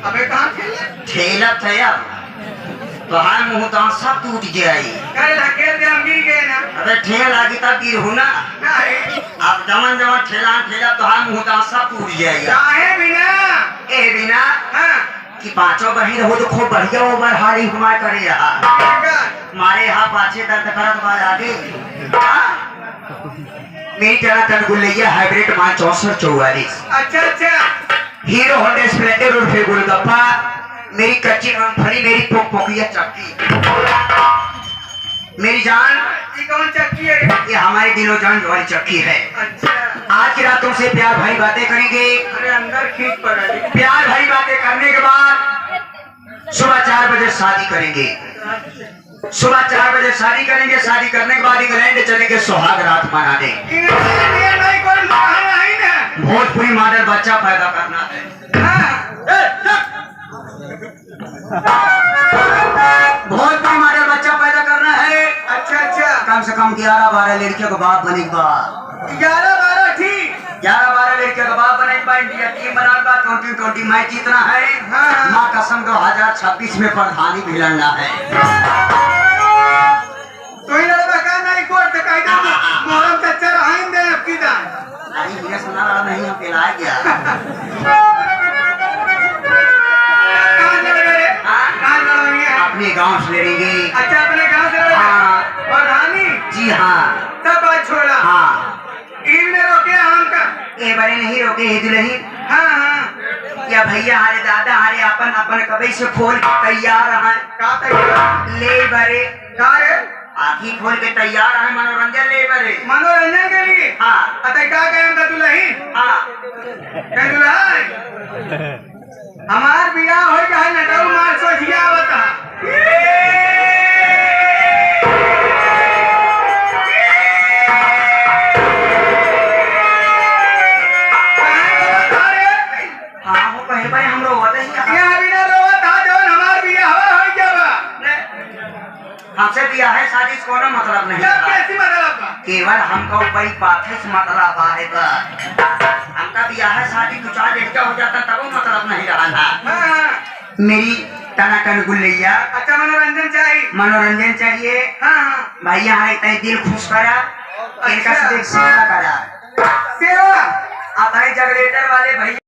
अबे कहाँ ठेला थया तो हाय मुंह तो सब टूट जाई। अरे धकेल दे हम गिर गए ना। अबे ठेला लागी तब गिर हो ना। अब जमन जमन ठेला तो हाय मुंह तो सब टूट जाई। काहे बिना ए बिना हां कि पांचों बहिन हो तो खूब बढ़िया ओवर हाली घुमा करे रहा मारे यहाँ पाछे दर्द करत बा आगे। मेरी तरह तन गुलैया हाइब्रिड मान 6444। अच्छा हीरो होंडा स्प्लेंडर और फिर गोलगप्पा मेरी कच्ची मूंगफली मेरी पोकिया चक्की। मेरी जान ये कौन चक्की है? ये हमारी दिलो जान वाली चक्की है। अच्छा आज की रात तुमसे प्यार भरी बातें करेंगे। अरे अंदर खींच पड़ा है। प्यार भरी बातें करने के बाद सुबह 4 बजे शादी करेंगे। सुबह 4 बजे शादी करेंगे। शादी करने के बाद इंग्लैंड चलेंगे सुहाग रात मनाने। भोजपुरी मॉडल बच्चा पैदा करना है। भोजपुरी मॉडल बच्चा पैदा करना है। अच्छा कम से कम 11-12 लड़कियों का बाप बने के बाद 11-12 ठीक 11-12 लड़कियों का बाप बने के बाद इंडिया टीम बना के बाद 2020 मैच जीतना है। माँ कसम 2026 में प्रधानी भी लड़ना है। तो ही लड़का का नहीं कोर्ट का इधर मोहरम कच्चा रहाइन दे आपकी दान नहीं ये सुना रहा नहीं हम पिला गया। अपने गांव से लड़ेंगे। अच्छा अपने गांव से लड़ेंगे। हाँ प्रधानी जी हाँ सब बात छोड़ा। हाँ ईद ने रोके हम का ये बड़े नहीं रोके हे दुल्ही। हाँ या भैया हमारे दादा हमारे अपन कभी से खोल के तैयार है। का तैयार ले बरे का रे आखी खोल के तैयार है मनोरंजन ले बरे मनोरंजन के लिए। हाँ अतः क्या कहें का दुल्ही हाँ हमार बियाह हो गया है नटऊ मार सोचिया बता हाँ वो कहे भाई हम रोवत है यहाँ बिना रोवत था जौन हमार बियाह हो गया बा हमसे दिया है शादी से कोनो मतलब नहीं क्या कैसी मतलब बा केवल हमको ऊपर बात है मतलब है बस। हमका दिया है शादी 2-4 लड़का हो जाता तब मतलब नहीं रहा था। मेरी टनाटन गुलैया अच्छा मनोरंजन चाहिए। हाँ भैया हमारे इतना दिल खुश करा इनका अच्छा। सेवा करा सेवा अब भाई जनरेटर वाले भैया